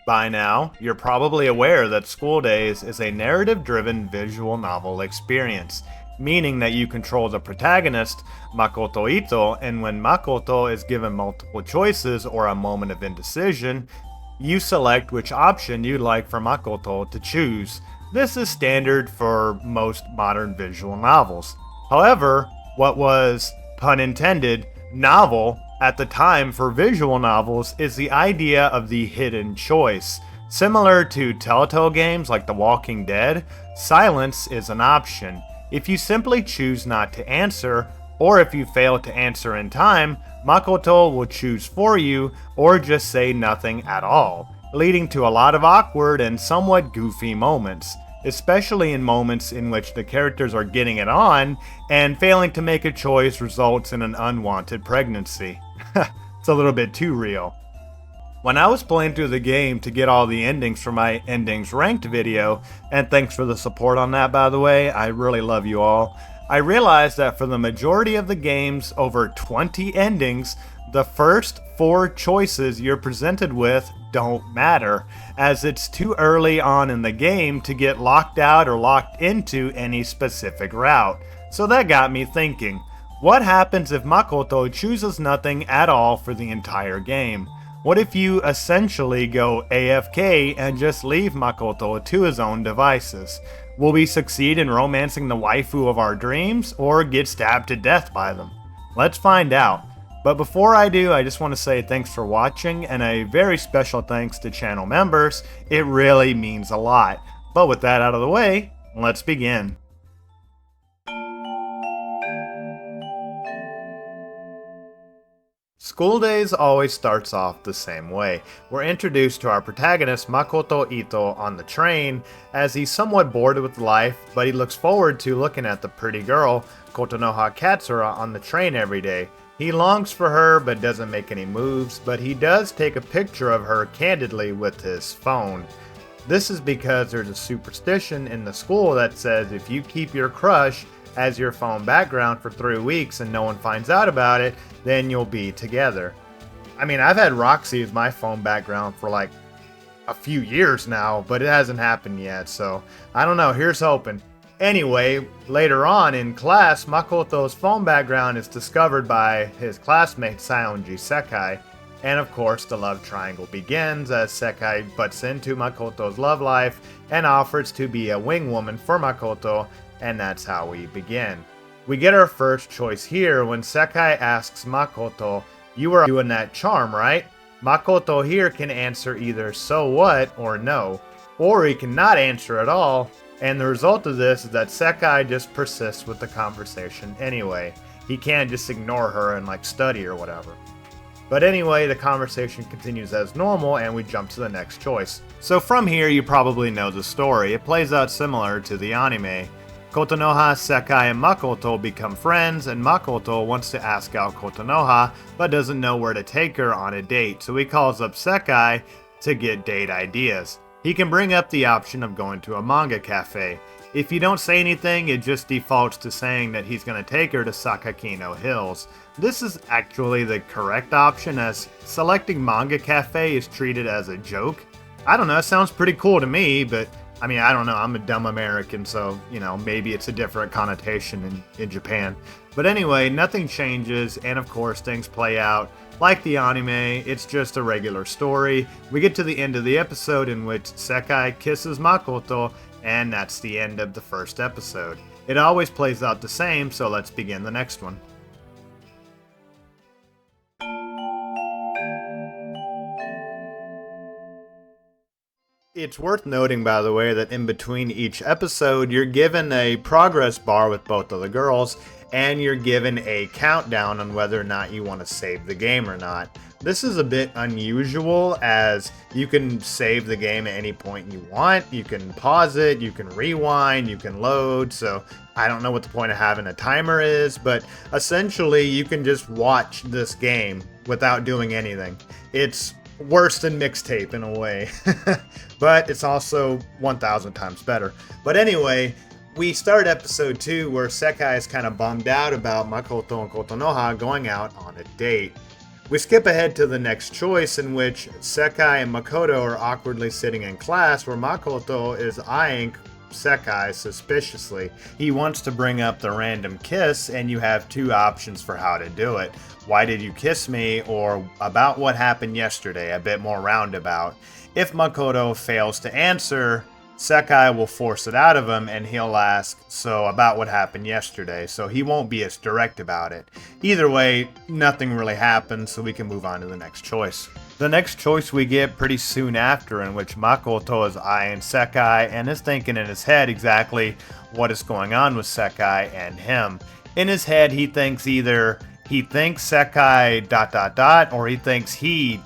By now, you're probably aware that School Days is a narrative driven visual novel experience, meaning that you control the protagonist, Makoto Ito, and when Makoto is given multiple choices or a moment of indecision, you select which option you'd like for Makoto to choose. This is standard for most modern visual novels. However, what was, pun intended, novel at the time for visual novels is the idea of the hidden choice. Similar to Telltale games like The Walking Dead, silence is an option. If you simply choose not to answer, or if you fail to answer in time, Makoto will choose for you or just say nothing at all, leading to a lot of awkward and somewhat goofy moments, especially in moments in which the characters are getting it on and failing to make a choice results in an unwanted pregnancy. It's a little bit too real. When I was playing through the game to get all the endings for my endings ranked video, and thanks for the support on that by the way, I really love you all, I realized that for the majority of the game's over 20 endings, the first 4 choices you're presented with don't matter, as it's too early on in the game to get locked out or locked into any specific route. So that got me thinking, what happens if Makoto chooses nothing at all for the entire game? What if you essentially go AFK and just leave Makoto to his own devices? Will we succeed in romancing the waifu of our dreams, or get stabbed to death by them? Let's find out. But before I do, I just want to say thanks for watching, and a very special thanks to channel members. It really means a lot. But with that out of the way, let's begin. School Days always starts off the same way. We're introduced to our protagonist Makoto Ito on the train as he's somewhat bored with life, but he looks forward to looking at the pretty girl, Kotonoha Katsura, on the train every day. He longs for her but doesn't make any moves, but he does take a picture of her candidly with his phone. This is because there's a superstition in the school that says if you keep your crush as your phone background for 3 weeks and no one finds out about it, then you'll be together. I mean, I've had Roxy as my phone background for like a few years now, but it hasn't happened yet, so I don't know, here's hoping. Anyway, later on in class, Makoto's phone background is discovered by his classmate Saionji Sekai, and of course the love triangle begins as Sekai butts into Makoto's love life and offers to be a wing woman for Makoto, and that's how we begin. We get our first choice here when Sekai asks Makoto, "You are doing that charm, right?" Makoto here can answer either "so what" or "no," or he cannot answer at all, and the result of this is that Sekai just persists with the conversation anyway. He can't just ignore her and like study or whatever. But anyway, the conversation continues as normal and we jump to the next choice. So from here you probably know the story. It plays out similar to the anime. Kotonoha, Sekai, and Makoto become friends, and Makoto wants to ask out Kotonoha, but doesn't know where to take her on a date, so he calls up Sekai to get date ideas. He can bring up the option of going to a manga cafe. If you don't say anything, it just defaults to saying that he's going to take her to Sakakino Hills. This is actually the correct option, as selecting manga cafe is treated as a joke. I don't know, it sounds pretty cool to me, but I mean, I don't know, I'm a dumb American, so, you know, maybe it's a different connotation in Japan. But anyway, nothing changes, and of course, things play out like the anime. It's just a regular story. We get to the end of the episode in which Sekai kisses Makoto, and that's the end of the first episode. It always plays out the same, so let's begin the next one. It's worth noting, by the way, that in between each episode, you're given a progress bar with both of the girls, and you're given a countdown on whether or not you want to save the game or not. This is a bit unusual, as you can save the game at any point you want. You can pause it, you can rewind, you can load, so I don't know what the point of having a timer is, but essentially you can just watch this game without doing anything. It's worse than mixtape in a way, but it's also 1,000 times better. But anyway, we start episode 2 where Sekai is kind of bummed out about Makoto and Kotonoha going out on a date. We skip ahead to the next choice, in which Sekai and Makoto are awkwardly sitting in class, where Makoto is eyeing Sekai suspiciously. He wants to bring up the random kiss, and you have two options for how to do it. Why did you kiss me? Or about what happened yesterday, a bit more roundabout. If Makoto fails to answer, Sekai will force it out of him and he'll ask, so about what happened yesterday, so he won't be as direct about it. Either way, nothing really happens, so we can move on to the next choice. The next choice we get pretty soon after, in which Makoto is eyeing Sekai and is thinking in his head exactly what is going on with Sekai and him. In his head, he thinks either he thinks Sekai ... or he thinks he ...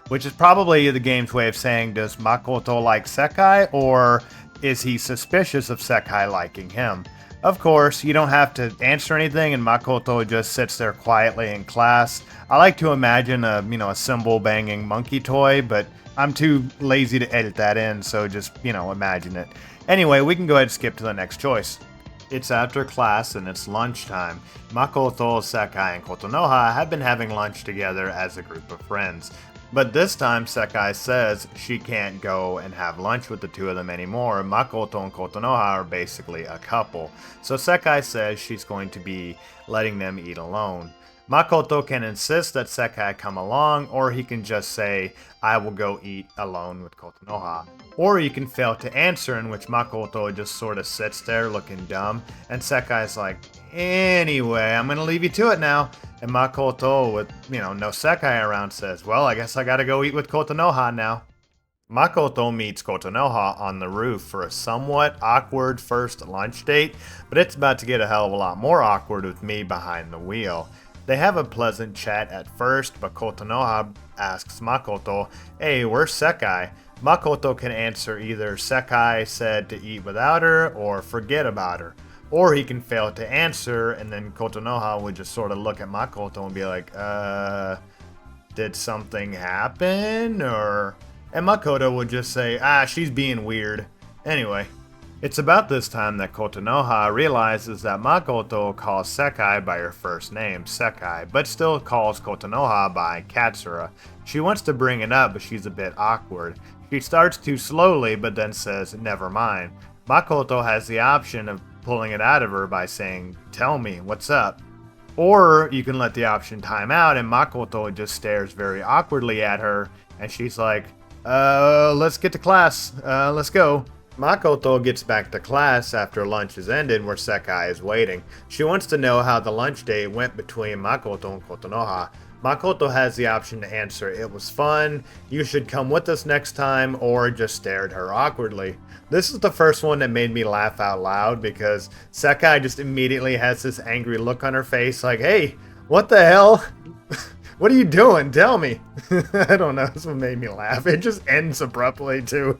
which is probably the game's way of saying, does Makoto like Sekai, or is he suspicious of Sekai liking him? Of course, you don't have to answer anything, and Makoto just sits there quietly in class. I like to imagine a cymbal banging monkey toy, but I'm too lazy to edit that in, so just, imagine it. Anyway, we can go ahead and skip to the next choice. It's after class and it's lunchtime. Makoto, Sekai, and Kotonoha have been having lunch together as a group of friends. But this time, Sekai says she can't go and have lunch with the two of them anymore. Makoto and Kotonoha are basically a couple. So Sekai says she's going to be letting them eat alone. Makoto can insist that Sekai come along, or he can just say, I will go eat alone with Kotonoha. Or he can fail to answer, in which Makoto just sort of sits there looking dumb, and Sekai's like, anyway, I'm gonna leave you to it now. And Makoto, with, no Sekai around, says, well, I guess I gotta go eat with Kotonoha now. Makoto meets Kotonoha on the roof for a somewhat awkward first lunch date, but it's about to get a hell of a lot more awkward with me behind the wheel. They have a pleasant chat at first, but Kotonoha asks Makoto, hey, where's Sekai? Makoto can answer either Sekai said to eat without her or forget about her. Or he can fail to answer, and then Kotonoha would just sort of look at Makoto and be like, did something happen? And Makoto would just say, she's being weird. Anyway, it's about this time that Kotonoha realizes that Makoto calls Sekai by her first name, Sekai, but still calls Kotonoha by Katsura. She wants to bring it up, but she's a bit awkward. She starts too slowly, but then says, never mind. Makoto has the option of pulling it out of her by saying, tell me, what's up? Or you can let the option time out, and Makoto just stares very awkwardly at her, and she's like, let's get to class, let's go. Makoto gets back to class after lunch is ended, where Sekai is waiting. She wants to know how the lunch date went between Makoto and Kotonoha. Makoto has the option to answer, it was fun, you should come with us next time, or just stare at her awkwardly. This is the first one that made me laugh out loud, because Sekai just immediately has this angry look on her face like, hey, what the hell? What are you doing? Tell me. I don't know, this one made me laugh. It just ends abruptly too.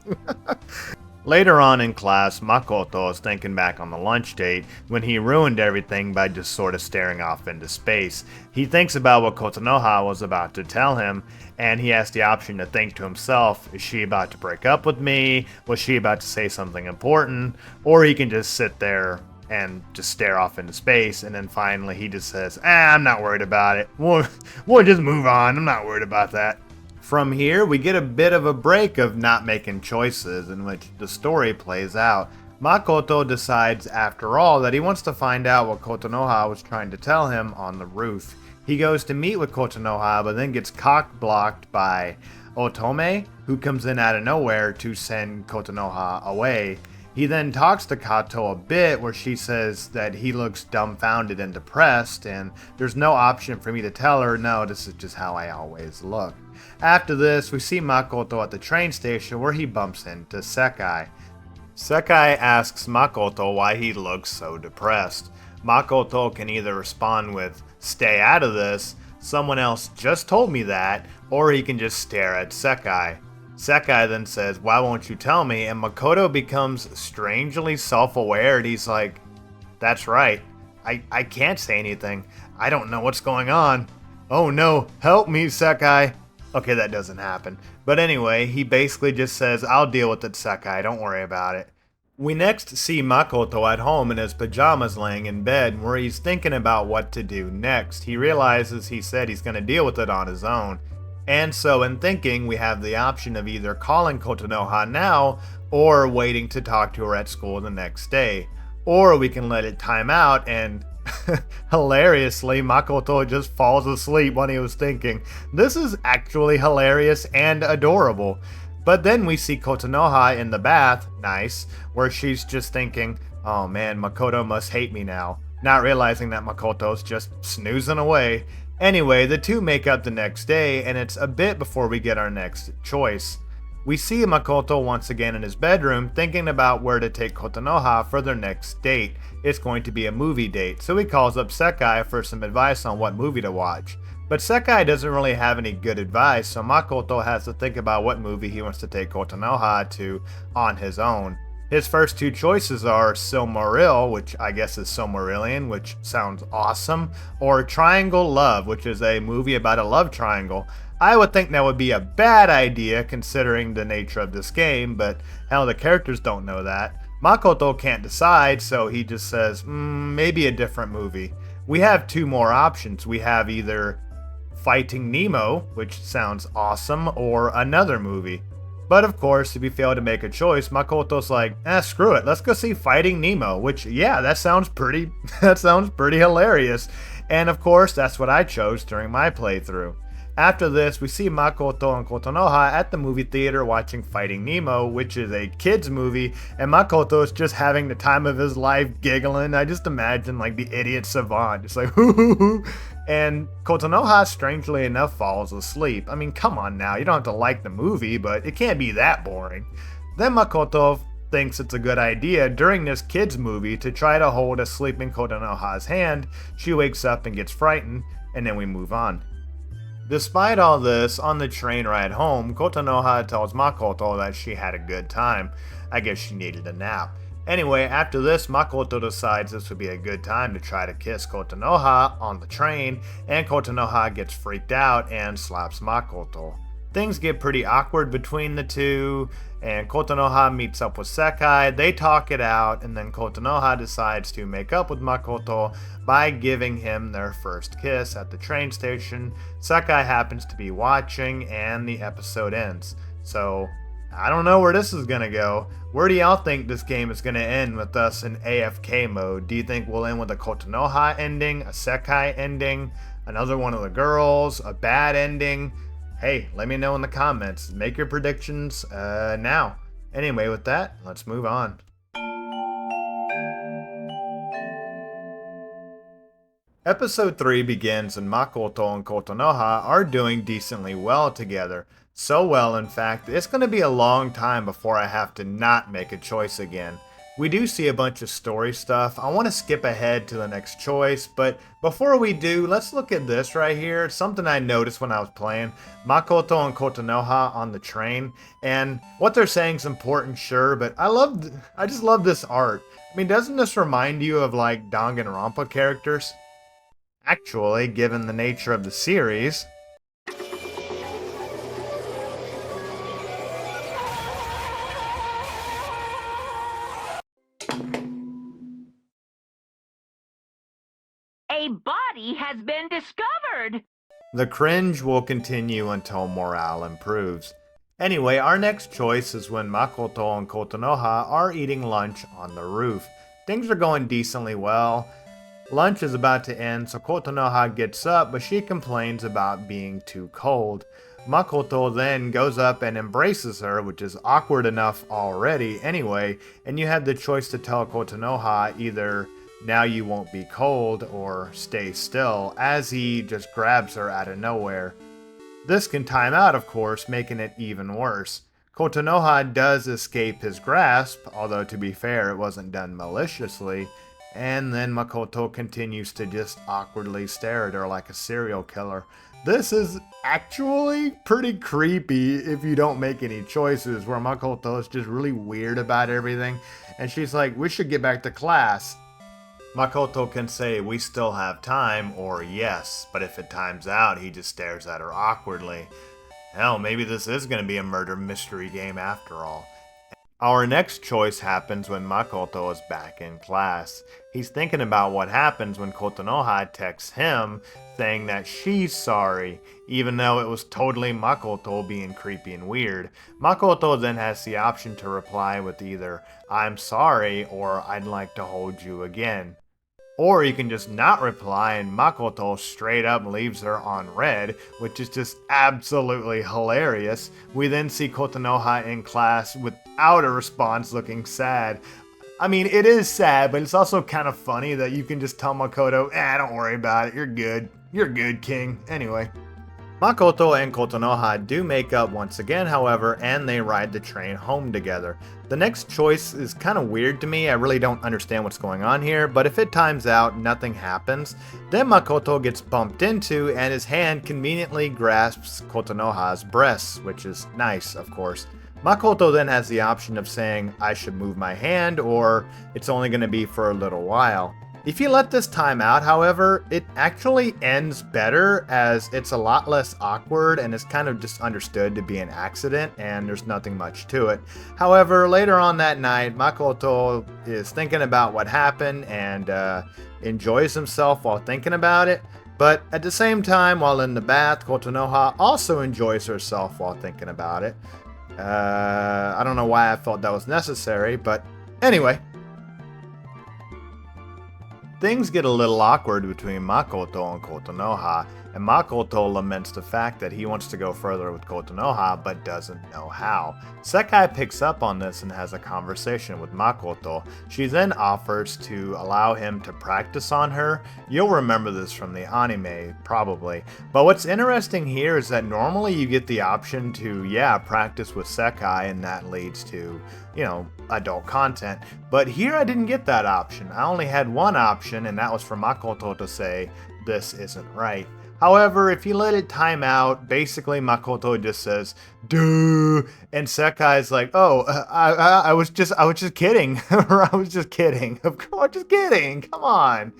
Later on in class, Makoto is thinking back on the lunch date when he ruined everything by just sort of staring off into space. He thinks about what Kotonoha was about to tell him, and he has the option to think to himself, is she about to break up with me? Was she about to say something important? Or he can just sit there and just stare off into space, and then finally he just says, I'm not worried about it. We'll just move on. I'm not worried about that. From here, we get a bit of a break of not making choices in which the story plays out. Makoto decides, after all, that he wants to find out what Kotonoha was trying to tell him on the roof. He goes to meet with Kotonoha, but then gets cock-blocked by Otome, who comes in out of nowhere to send Kotonoha away. He then talks to Kato a bit, where she says that he looks dumbfounded and depressed, and there's no option for me to tell her, no, this is just how I always look. After this, we see Makoto at the train station, where he bumps into Sekai. Sekai asks Makoto why he looks so depressed. Makoto can either respond with, stay out of this, someone else just told me that, or he can just stare at Sekai. Sekai then says, why won't you tell me? And Makoto becomes strangely self-aware, and he's like, that's right, I can't say anything. I don't know what's going on. Oh no, help me, Sekai. Okay, that doesn't happen. But anyway, he basically just says, I'll deal with it, Sekai, don't worry about it. We next see Makoto at home in his pajamas laying in bed where he's thinking about what to do next. He realizes he said he's going to deal with it on his own. And so in thinking, we have the option of either calling Kotonoha now or waiting to talk to her at school the next day. Or we can let it time out and hilariously, Makoto just falls asleep when he was thinking. This is actually hilarious and adorable. But then we see Kotonoha in the bath, nice, where she's just thinking, oh man, Makoto must hate me now, not realizing that Makoto's just snoozing away. Anyway, the two make up the next day, and it's a bit before we get our next choice. We see Makoto once again in his bedroom thinking about where to take Kotonoha for their next date. It's going to be a movie date, so he calls up Sekai for some advice on what movie to watch. But Sekai doesn't really have any good advice, so Makoto has to think about what movie he wants to take Kotonoha to on his own. His first two choices are Silmaril, which I guess is Silmarillion, which sounds awesome, or Triangle Love, which is a movie about a love triangle. I would think that would be a bad idea considering the nature of this game, but hell, the characters don't know that. Makoto can't decide, so he just says, maybe a different movie. We have two more options. We have either Fighting Nemo, which sounds awesome, or another movie. But of course, if you fail to make a choice, Makoto's like, screw it, let's go see Fighting Nemo, which, yeah, that sounds pretty hilarious. And of course, that's what I chose during my playthrough. After this, we see Makoto and Kotonoha at the movie theater watching Fighting Nemo, which is a kid's movie, and Makoto is just having the time of his life giggling. I just imagine like the idiot savant, just like hoo hoo hoo. And Kotonoha, strangely enough, falls asleep. I mean, come on now, you don't have to like the movie, but it can't be that boring. Then Makoto thinks it's a good idea during this kid's movie to try to hold a sleeping Kotonoha's hand. She wakes up and gets frightened, and then we move on. Despite all this, on the train ride home, Kotonoha tells Makoto that she had a good time. I guess she needed a nap. Anyway, after this, Makoto decides this would be a good time to try to kiss Kotonoha on the train, and Kotonoha gets freaked out and slaps Makoto. Things get pretty awkward between the two, and Kotonoha meets up with Sekai. They talk it out, and then Kotonoha decides to make up with Makoto by giving him their first kiss at the train station. Sekai happens to be watching, and the episode ends. So, I don't know where this is gonna go. Where do y'all think this game is gonna end with us in AFK mode? Do you think we'll end with a Kotonoha ending, a Sekai ending, another one of the girls, a bad ending? Hey, let me know in the comments. Make your predictions now. Anyway, with that, let's move on. Episode 3 begins and Makoto and Kotonoha are doing decently well together. So well, in fact, it's going to be a long time before I have to not make a choice again. We do see a bunch of story stuff. I want to skip ahead to the next choice, but before we do, let's look at this right here. It's something I noticed when I was playing Makoto and Kotonoha on the train, and what they're saying is important, sure, but I just love this art. I mean, doesn't this remind you of like Danganronpa characters? Actually, given the nature of the series, A body has been discovered! the cringe will continue until morale improves. Anyway, our next choice is when Makoto and Kotonoha are eating lunch on the roof. Things are going decently well. Lunch is about to end, so Kotonoha gets up, but she complains about being too cold. Makoto then goes up and embraces her, which is awkward enough already anyway, and you have the choice to tell Kotonoha either now you won't be cold or stay still, as he just grabs her out of nowhere. This can time out, of course, making it even worse. Kotonoha does escape his grasp, although to be fair, it wasn't done maliciously, and then Makoto continues to just awkwardly stare at her like a serial killer. This is actually pretty creepy if you don't make any choices, where Makoto is just really weird about everything, and she's like, we should get back to class. Makoto can say, we still have time, or yes, but if it times out, he just stares at her awkwardly. Hell, maybe this is going to be a murder mystery game after all. Our next choice happens when Makoto is back in class. He's thinking about what happens when Kotonoha texts him saying that she's sorry, even though it was totally Makoto being creepy and weird. Makoto then has the option to reply with either I'm sorry or I'd like to hold you again. Or you can just not reply and Makoto straight up leaves her on red, which is just absolutely hilarious. We then see Kotonoha in class without a response looking sad. I mean, it is sad, but it's also kind of funny that you can just tell Makoto, don't worry about it, you're good. You're good, King. Anyway. Makoto and Kotonoha do make up once again, however, and they ride the train home together. The next choice is kind of weird to me. I really don't understand what's going on here, but if it times out, nothing happens. Then Makoto gets bumped into, and his hand conveniently grasps Kotonoha's breasts, which is nice, of course. Makoto then has the option of saying, I should move my hand, or it's only going to be for a little while. If you let this time out, however, it actually ends better as it's a lot less awkward and is kind of just understood to be an accident and there's nothing much to it. However, later on that night, Makoto is thinking about what happened and enjoys himself while thinking about it. But at the same time, while in the bath, Kotonoha also enjoys herself while thinking about it. I don't know why I felt that was necessary, but anyway. Things get a little awkward between Makoto and Kotonoha, and Makoto laments the fact that he wants to go further with Kotonoha but doesn't know how. Sekai picks up on this and has a conversation with Makoto. She then offers to allow him to practice on her. You'll remember this from the anime, probably. But what's interesting here is that normally you get the option to, practice with Sekai, and that leads to, adult content. But here I didn't get that option. I only had one option, and that was for Makoto to say, this isn't right. However, if you let it time out, basically Makoto just says, duh, and Sekai's like, oh, I was just kidding. I was just kidding. Of course, just kidding. Come on.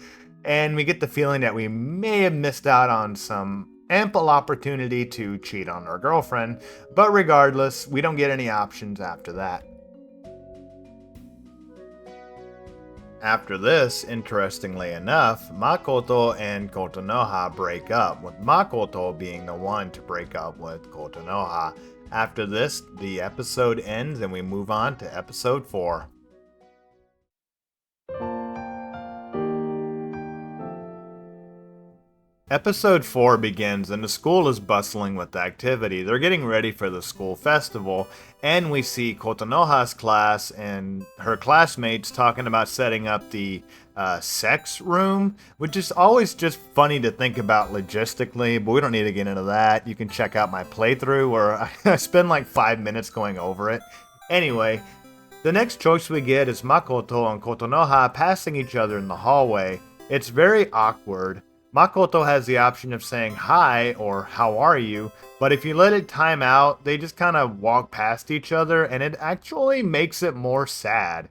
And we get the feeling that we may have missed out on some ample opportunity to cheat on our girlfriend, but regardless, we don't get any options after that. After this, interestingly enough, Makoto and Kotonoha break up, with Makoto being the one to break up with Kotonoha. After this, the episode ends and we move on to episode 4. Episode 4 begins and the school is bustling with activity. They're getting ready for the school festival, and we see Kotonoha's class and her classmates talking about setting up the sex room, which is always just funny to think about logistically, but we don't need to get into that. You can check out my playthrough where I spend like 5 minutes going over it. Anyway, the next choice we get is Makoto and Kotonoha passing each other in the hallway. It's very awkward. Makoto has the option of saying hi or how are you, but if you let it time out, they just kind of walk past each other and it actually makes it more sad.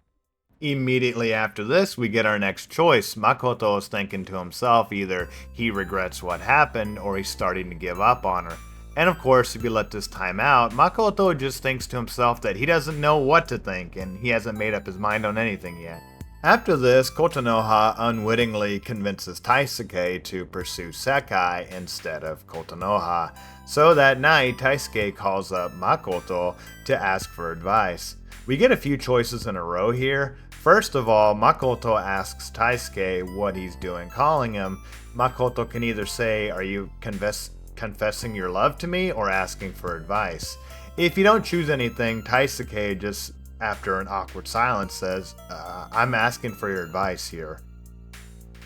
Immediately after this, we get our next choice. Makoto is thinking to himself either he regrets what happened or he's starting to give up on her. And of course, if you let this time out, Makoto just thinks to himself that he doesn't know what to think and he hasn't made up his mind on anything yet. After this, Kotonoha unwittingly convinces Taisuke to pursue Sekai instead of Kotonoha. So that night, Taisuke calls up Makoto to ask for advice. We get a few choices in a row here. First of all, Makoto asks Taisuke what he's doing calling him. Makoto can either say, are you confessing your love to me, or asking for advice? If you don't choose anything, Taisuke just, after an awkward silence, says, I'm asking for your advice here.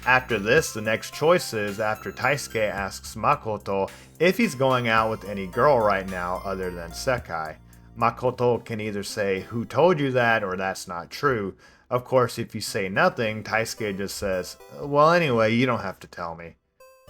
After this, the next choice is after Taisuke asks Makoto if he's going out with any girl right now other than Sekai. Makoto can either say, who told you that, or that's not true. Of course, if you say nothing, Taisuke just says, well, anyway, you don't have to tell me.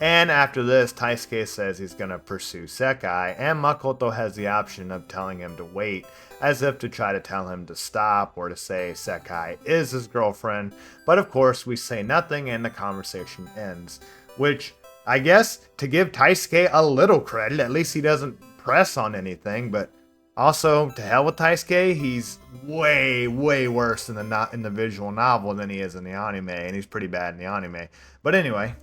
And after this, Taisuke says he's going to pursue Sekai, and Makoto has the option of telling him to wait, as if to try to tell him to stop or to say Sekai is his girlfriend. But of course, we say nothing and the conversation ends. Which, I guess, to give Taisuke a little credit, at least he doesn't press on anything, but Also, to hell with Taisuke, he's way, way worse in the visual novel than he is in the anime, and he's pretty bad in the anime. But anyway,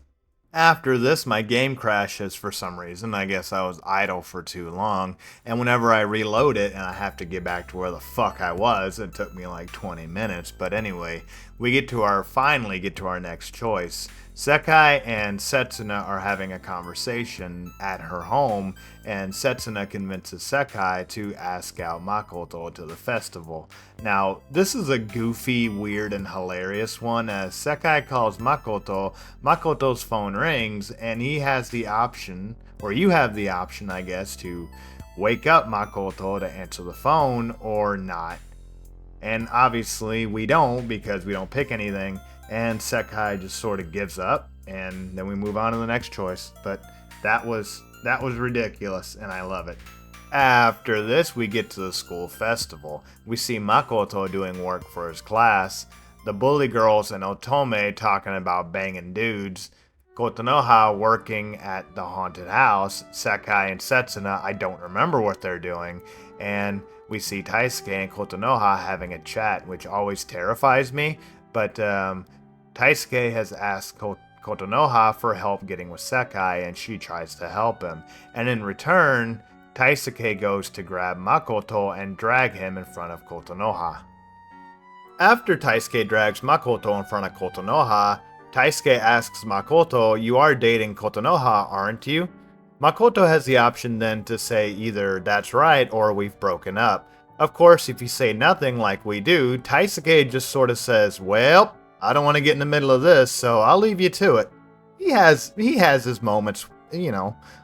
after this, my game crashes for some reason. I guess I was idle for too long. And whenever I reload it and I have to get back to where the fuck I was, it took me like 20 minutes. But anyway, finally get to our next choice. Sekai and Setsuna are having a conversation at her home, and Setsuna convinces Sekai to ask out Makoto to the festival. Now, this is a goofy, weird, and hilarious one as Sekai calls Makoto, Makoto's phone rings, and he has the option, or you have the option, I guess, to wake up Makoto to answer the phone or not. And obviously we don't because we don't pick anything, and Sekai just sort of gives up, and then we move on to the next choice. But that was ridiculous, and I love it. After this, we get to the school festival. We see Makoto doing work for his class, the bully girls and Otome talking about banging dudes, Kotonoha working at the haunted house, Sekai and Setsuna, I don't remember what they're doing, and we see Taisuke and Kotonoha having a chat, which always terrifies me, but Taisuke has asked Kotonoha for help getting with Sekai, and she tries to help him, and in return, Taisuke goes to grab Makoto and drag him in front of Kotonoha. After Taisuke drags Makoto in front of Kotonoha, Taisuke asks Makoto, "You are dating Kotonoha, aren't you?" Makoto has the option then to say either "that's right" or "we've broken up." Of course, if you say nothing like we do, Taisuke just sort of says, "Well, I don't want to get in the middle of this, so I'll leave you to it." He has his moments,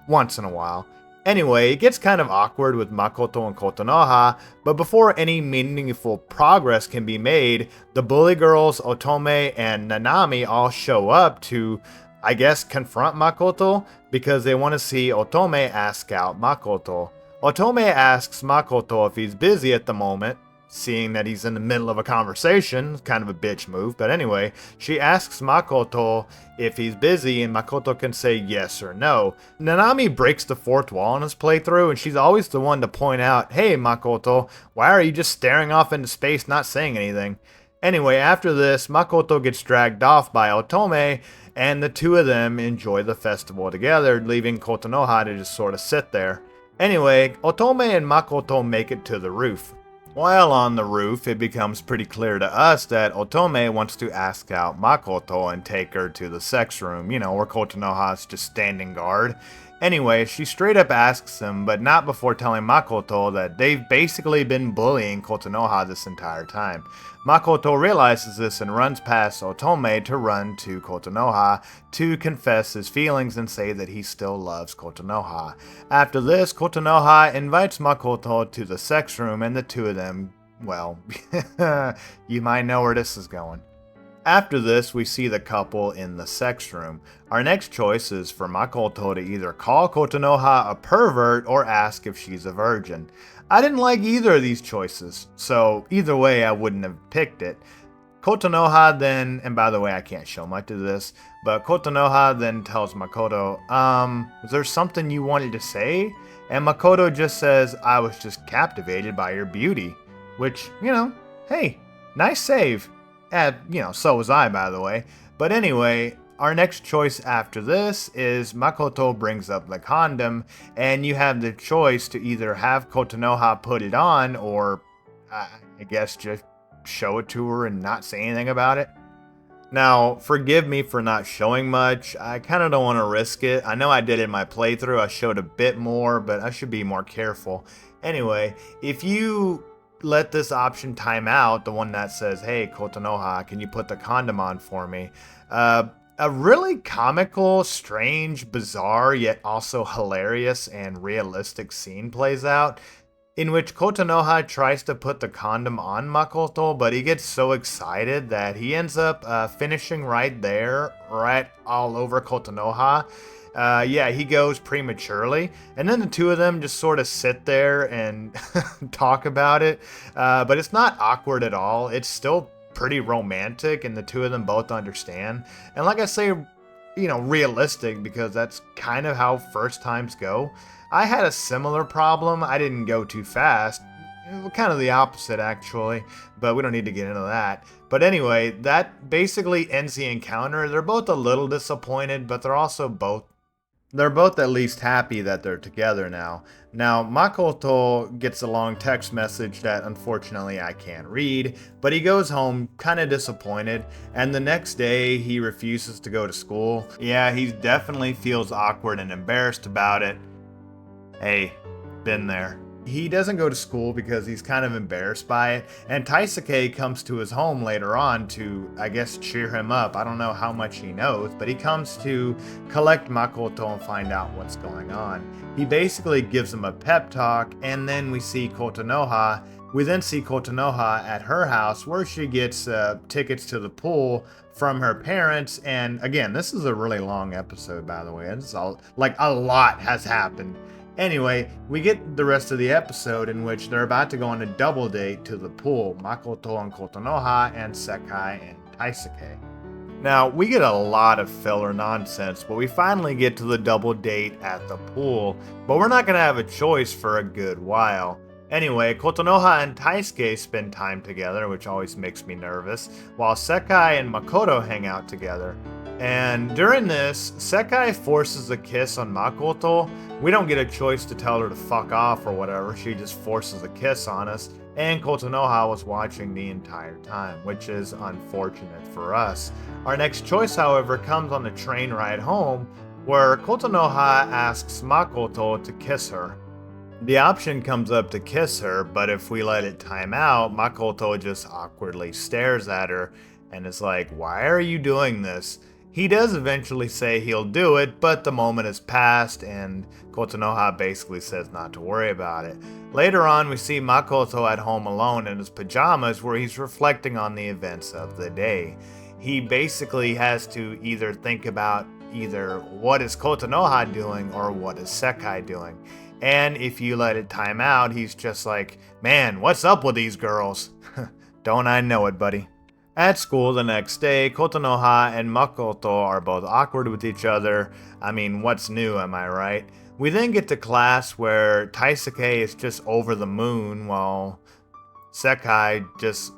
once in a while. Anyway, it gets kind of awkward with Makoto and Kotonoha, but before any meaningful progress can be made, the bully girls, Otome, and Nanami all show up to, I guess, confront Makoto because they want to see Otome ask out Makoto. Otome asks Makoto if he's busy at the moment, seeing that he's in the middle of a conversation. Kind of a bitch move, but anyway, she asks Makoto if he's busy, and Makoto can say yes or no. Nanami breaks the fourth wall in his playthrough, and she's always the one to point out, "Hey Makoto, why are you just staring off into space not saying anything?" Anyway, after this, Makoto gets dragged off by Otome, and the two of them enjoy the festival together, leaving Kotonoha to just sort of sit there. Anyway, Otome and Makoto make it to the roof. While on the roof, it becomes pretty clear to us that Otome wants to ask out Makoto and take her to the sex room, where Kotonoha's just standing guard. Anyway, she straight up asks him, but not before telling Makoto that they've basically been bullying Kotonoha this entire time. Makoto realizes this and runs past Otome to run to Kotonoha to confess his feelings and say that he still loves Kotonoha. After this, Kotonoha invites Makoto to the sex room, and the two of them, well, you might know where this is going. After this, we see the couple in the sex room. Our next choice is for Makoto to either call Kotonoha a pervert or ask if she's a virgin. I didn't like either of these choices, so either way I wouldn't have picked it. Kotonoha then, and by the way I can't show much of this, but Kotonoha then tells Makoto, "Was there something you wanted to say?" And Makoto just says, "I was just captivated by your beauty." Which, hey, nice save. So was I, by the way. But anyway, our next choice after this is Makoto brings up the condom, and you have the choice to either have Kotonoha put it on or, I guess, just show it to her and not say anything about it. Now, forgive me for not showing much. I kind of don't want to risk it. I know I did in my playthrough. I showed a bit more, but I should be more careful. Anyway, if you let this option time out, the one that says, "Hey Kotonoha, can you put the condom on for me?" A really comical, strange, bizarre, yet also hilarious and realistic scene plays out, in which Kotonoha tries to put the condom on Makoto, but he gets so excited that he ends up finishing right there, right all over Kotonoha. He goes prematurely, and then the two of them just sort of sit there and talk about it, but it's not awkward at all. It's still pretty romantic, and the two of them both understand. And like I say, realistic because that's kind of how first times go. I had a similar problem. I didn't go too fast. Kind of the opposite, actually, but we don't need to get into that. But anyway, that basically ends the encounter. They're both a little disappointed, but they're both at least happy that they're together now. Now, Makoto gets a long text message that unfortunately I can't read, but he goes home kind of disappointed, and the next day he refuses to go to school. Yeah, he definitely feels awkward and embarrassed about it. Hey, been there. He doesn't go to school because he's kind of embarrassed by it, and Taisuke comes to his home later on to, I guess, cheer him up. I don't know how much he knows, but he comes to collect Makoto and find out what's going on. He basically gives him a pep talk, and then we see Kotonoha. We then see Kotonoha at her house where she gets tickets to the pool from her parents, and again, this is a really long episode, by the way. It's all, like, a lot has happened. Anyway, we get the rest of the episode in which they're about to go on a double date to the pool, Makoto and Kotonoha and Sekai and Taisuke. Now, we get a lot of filler nonsense, but we finally get to the double date at the pool, but we're not going to have a choice for a good while. Anyway, Kotonoha and Taisuke spend time together, which always makes me nervous, while Sekai and Makoto hang out together. And during this, Sekai forces a kiss on Makoto. We don't get a choice to tell her to fuck off or whatever, she just forces a kiss on us, and Kotonoha was watching the entire time, which is unfortunate for us. Our next choice, however, comes on the train ride home, where Kotonoha asks Makoto to kiss her. The option comes up to kiss her, but if we let it time out, Makoto just awkwardly stares at her and is like, "Why are you doing this?" He does eventually say he'll do it, but the moment has passed and Kotonoha basically says not to worry about it. Later on, we see Makoto at home alone in his pajamas where he's reflecting on the events of the day. He basically has to either think about either what is Kotonoha doing or what is Sekai doing. And if you let it time out, he's just like, "Man, what's up with these girls?" Don't I know it, buddy? At school the next day, Kotonoha and Makoto are both awkward with each other. I mean, what's new, am I right? We then get to class where Taisuke is just over the moon while Sekai just...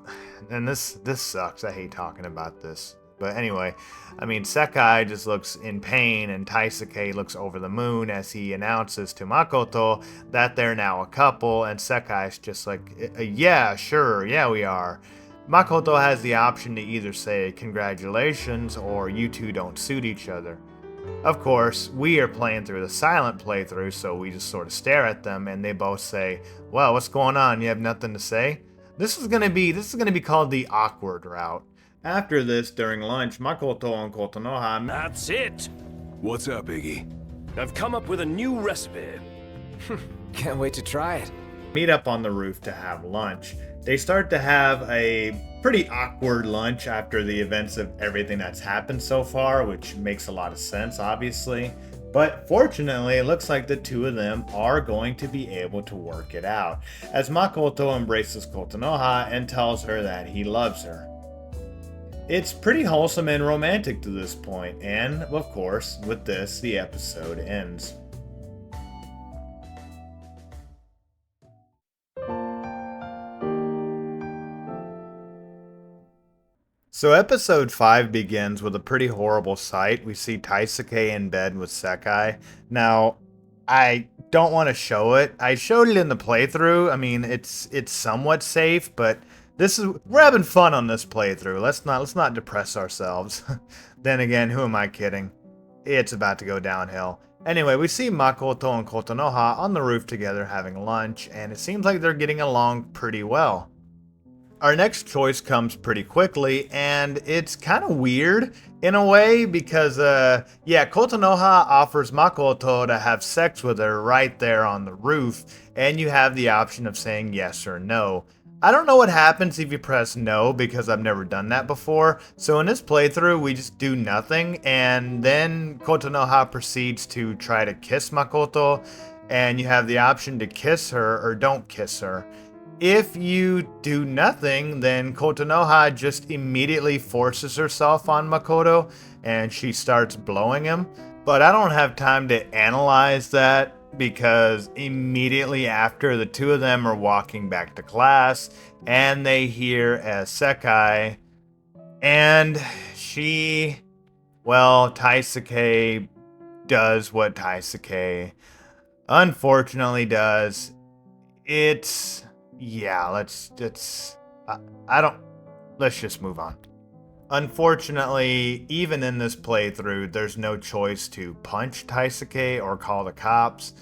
And this sucks, I hate talking about this. But anyway, I mean, Sekai just looks in pain and Taisuke looks over the moon as he announces to Makoto that they're now a couple, and Sekai's just like, "Yeah, sure, yeah we are." Makoto has the option to either say congratulations or you two don't suit each other. Of course, we are playing through the silent playthrough, so we just sort of stare at them and they both say, "Well, what's going on? You have nothing to say?" This is gonna be called the awkward route. After this, during lunch, Makoto and Kotonoha... That's it! What's up, Iggy? I've come up with a new recipe. Can't wait to try it. Meet up on the roof to have lunch. They start to have a pretty awkward lunch after the events of everything that's happened so far, which makes a lot of sense, obviously. But fortunately, it looks like the two of them are going to be able to work it out, as Makoto embraces Kotonoha and tells her that he loves her. It's pretty wholesome and romantic to this point, and, of course, with this, the episode ends. So episode 5 begins with a pretty horrible sight. We see Taisuke in bed with Sekai. Now, I don't want to show it. I showed it in the playthrough. I mean, it's somewhat safe, but we're having fun on this playthrough. Let's not depress ourselves. Then again, who am I kidding? It's about to go downhill. Anyway, we see Makoto and Kotonoha on the roof together having lunch, and it seems like they're getting along pretty well. Our next choice comes pretty quickly, and it's kind of weird in a way because, Kotonoha offers Makoto to have sex with her right there on the roof, and you have the option of saying yes or no. I don't know what happens if you press no because I've never done that before, so in this playthrough we just do nothing, and then Kotonoha proceeds to try to kiss Makoto, and you have the option to kiss her or don't kiss her. If you do nothing, then Kotonoha just immediately forces herself on Makoto and she starts blowing him. But I don't have time to analyze that because immediately after, the two of them are walking back to class and they hear a Sekai, and she, well, Taisuke does what Taisuke unfortunately does. It's, yeah, I don't, let's just move on. Unfortunately, even in this playthrough, there's no choice to punch Taisuke or call the cops.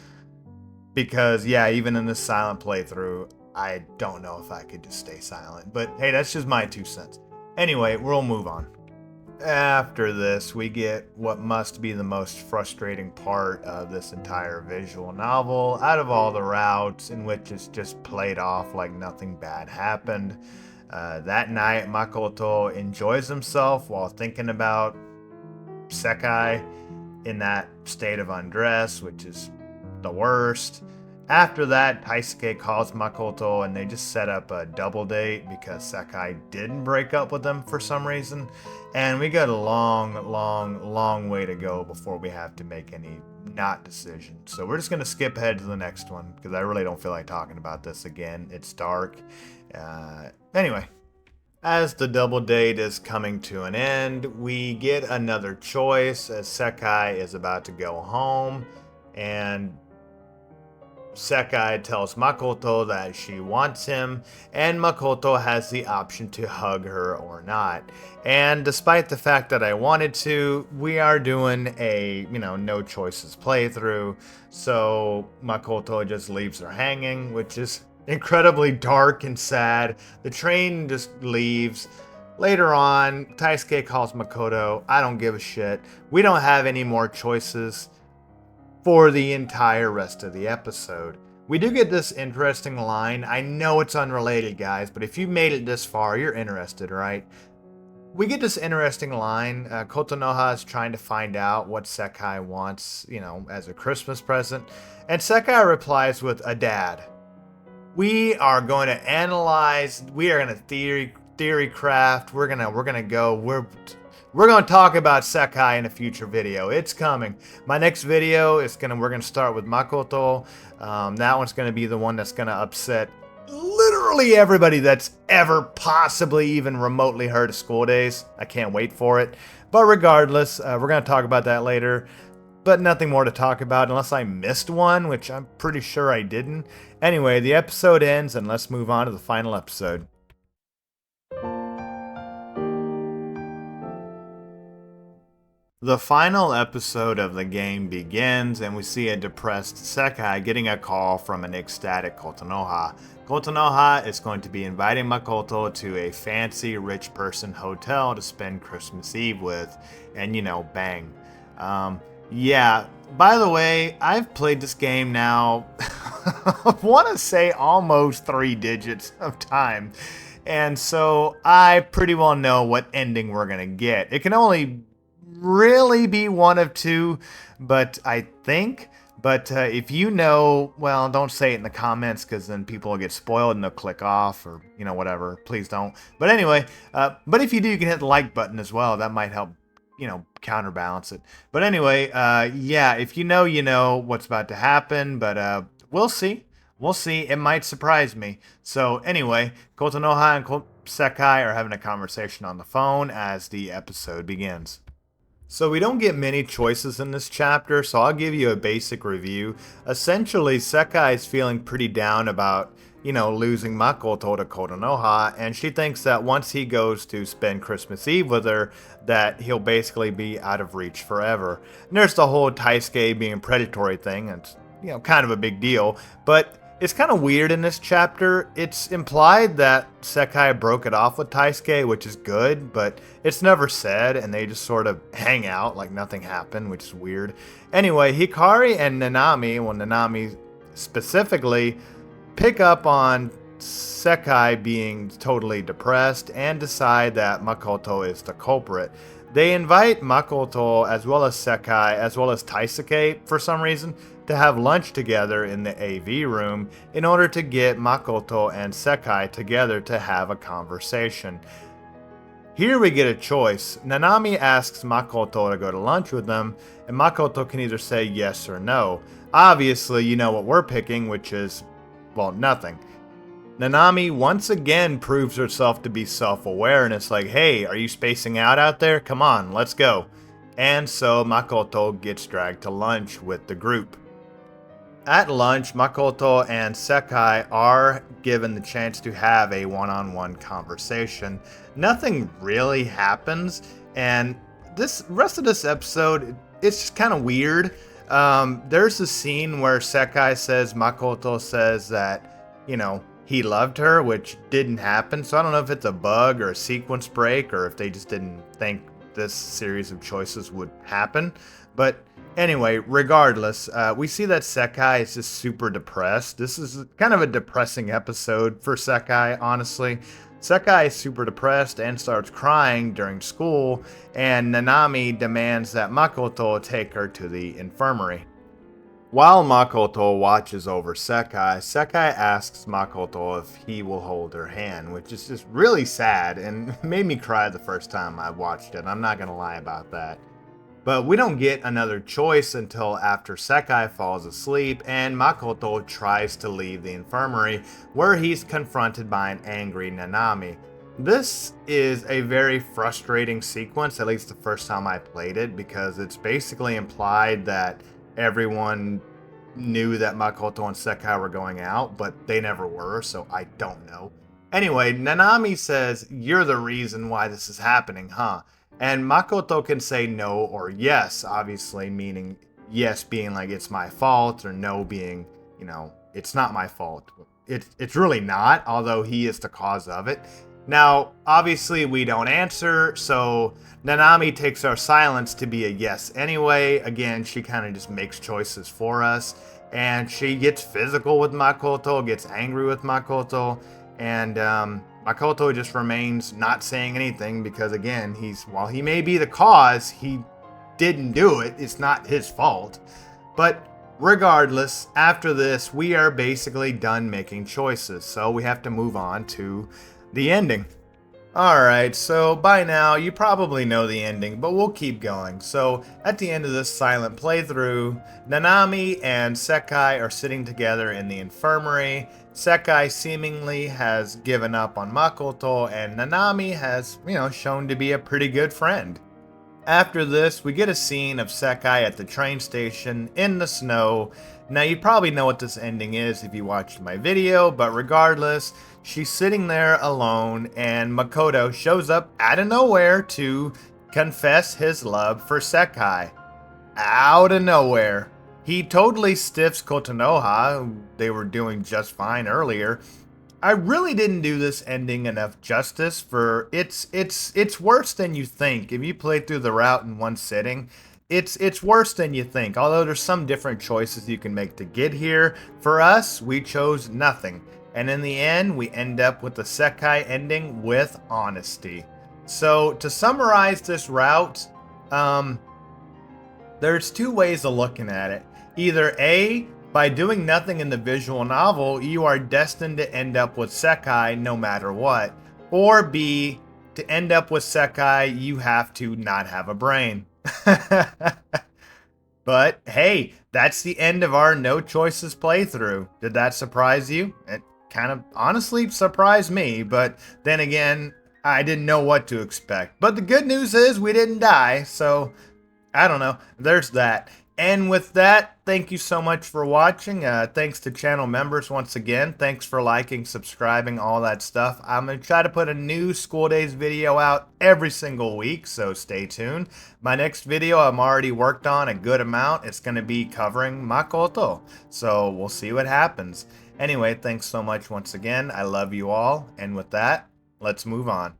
Because, yeah, even in this silent playthrough, I don't know if I could just stay silent. But hey, that's just my 2 cents. Anyway, we'll move on. After this, we get what must be the most frustrating part of this entire visual novel, out of all the routes in which it's just played off like nothing bad happened. That night, Makoto enjoys himself while thinking about Sekai in that state of undress, which is the worst. After that, Taisuke calls Makoto and they just set up a double date because Sekai didn't break up with him for some reason. And we got a long way to go before we have to make any not decisions. So we're just going to skip ahead to the next one because I really don't feel like talking about this again. It's dark. Anyway, as the double date is coming to an end, we get another choice as Sekai is about to go home, and Sekai tells Makoto that she wants him, and Makoto has the option to hug her or not. And despite the fact that I wanted to, we are doing a, no choices playthrough, so Makoto just leaves her hanging, which is incredibly dark and sad. The train just leaves. Later on, Taisuke calls Makoto. I don't give a shit. We don't have any more choices for the entire rest of the episode. We do get this interesting line. I know it's unrelated, guys, but if you made it this far, you're interested, right? We get this interesting line. Kotonoha is trying to find out what Sekai wants, as a Christmas present. And Sekai replies with a dad. We are going to analyze, we are going to theory craft, we're gonna go, we're going to talk about Sekai in a future video. It's coming. My next video is we're going to start with Makoto. That one's going to be the one that's going to upset literally everybody that's ever possibly even remotely heard of School Days. I can't wait for it. But regardless, we're going to talk about that later. But nothing more to talk about unless I missed one, which I'm pretty sure I didn't. Anyway, the episode ends and let's move on to the final episode. The final episode of the game begins, and we see a depressed Sekai getting a call from an ecstatic Kotonoha. Kotonoha is going to be inviting Makoto to a fancy rich person hotel to spend Christmas Eve with, and bang. Yeah, by the way, I've played this game now, I want to say almost 3 digits of time, and so I pretty well know what ending we're going to get. It can only really be one of two, but I think. But if you know, well, don't say it in the comments because then people will get spoiled and they'll click off or, whatever. Please don't. But anyway, but if you do, you can hit the like button as well. That might help, counterbalance it. But anyway, yeah, if you know what's about to happen. But we'll see. We'll see. It might surprise me. So anyway, Kotonoha and Sekai are having a conversation on the phone as the episode begins. So we don't get many choices in this chapter, so I'll give you a basic review. Essentially, Sekai is feeling pretty down about, losing Makoto to Kotonoha, and she thinks that once he goes to spend Christmas Eve with her, that he'll basically be out of reach forever. And there's the whole Taisuke being predatory thing, and it's, kind of a big deal, but it's kind of weird in this chapter. It's implied that Sekai broke it off with Taisuke, which is good, but it's never said, and they just sort of hang out like nothing happened, which is weird. Anyway, Hikari and Nanami specifically, pick up on Sekai being totally depressed and decide that Makoto is the culprit. They invite Makoto as well as Sekai as well as Taisuke for some reason to have lunch together in the AV room in order to get Makoto and Sekai together to have a conversation. Here we get a choice. Nanami asks Makoto to go to lunch with them, and Makoto can either say yes or no. Obviously, you know what we're picking, which is, well, nothing. Nanami once again proves herself to be self-aware, and it's like, hey, are you spacing out there? Come on, let's go. And so Makoto gets dragged to lunch with the group. At lunch, Makoto and Sekai are given the chance to have a one-on-one conversation. Nothing really happens, and this rest of this episode, it's just kind of weird. There's a scene where Sekai says Makoto says that, he loved her, which didn't happen. So I don't know if it's a bug or a sequence break or if they just didn't think this series of choices would happen. But anyway, regardless, we see that Sekai is just super depressed. This is kind of a depressing episode for Sekai, honestly. Sekai is super depressed and starts crying during school, and Nanami demands that Makoto take her to the infirmary. While Makoto watches over Sekai, Sekai asks Makoto if he will hold her hand, which is just really sad and made me cry the first time I watched it. I'm not gonna lie about that. But we don't get another choice until after Sekai falls asleep and Makoto tries to leave the infirmary, where he's confronted by an angry Nanami. This is a very frustrating sequence, at least the first time I played it, because it's basically implied that everyone knew that Makoto and Sekai were going out, but they never were, so I don't know. Anyway, Nanami says, "You're the reason why this is happening, huh?" And Makoto can say no or yes, obviously, meaning yes being like it's my fault, or no being, it's not my fault. It's really not, although he is the cause of it. Now, obviously, we don't answer, so Nanami takes our silence to be a yes anyway. Again, she kind of just makes choices for us, and she gets physical with Makoto, gets angry with Makoto, and Makoto just remains not saying anything because, again, while he may be the cause, he didn't do it. It's not his fault. But regardless, after this, we are basically done making choices, so we have to move on to the ending. Alright, so by now you probably know the ending, but we'll keep going. So at the end of this silent playthrough, Nanami and Sekai are sitting together in the infirmary. Sekai seemingly has given up on Makoto, and Nanami has, shown to be a pretty good friend. After this, we get a scene of Sekai at the train station in the snow. Now, you probably know what this ending is if you watched my video, but regardless, she's sitting there alone, and Makoto shows up out of nowhere to confess his love for Sekai. Out of nowhere. He totally stiffs Kotonoha, who they were doing just fine earlier. I really didn't do this ending enough justice, for it's worse than you think. If you play through the route in one sitting, it's worse than you think. Although there's some different choices you can make to get here. For us, we chose nothing. And in the end, we end up with the Sekai ending with honesty. So to summarize this route, there's two ways of looking at it. Either A, by doing nothing in the visual novel, you are destined to end up with Sekai no matter what. Or B, to end up with Sekai, you have to not have a brain. But hey, that's the end of our No Choices playthrough. Did that surprise you? It kind of honestly surprised me, but then again, I didn't know what to expect. But the good news is we didn't die, so I don't know. There's that. And with that, thank you so much for watching. Thanks to channel members once again. Thanks for liking, subscribing, all that stuff. I'm going to try to put a new School Days video out every single week, so stay tuned. My next video I'm already worked on a good amount. It's going to be covering Makoto, so we'll see what happens. Anyway, thanks so much once again. I love you all. And with that, let's move on.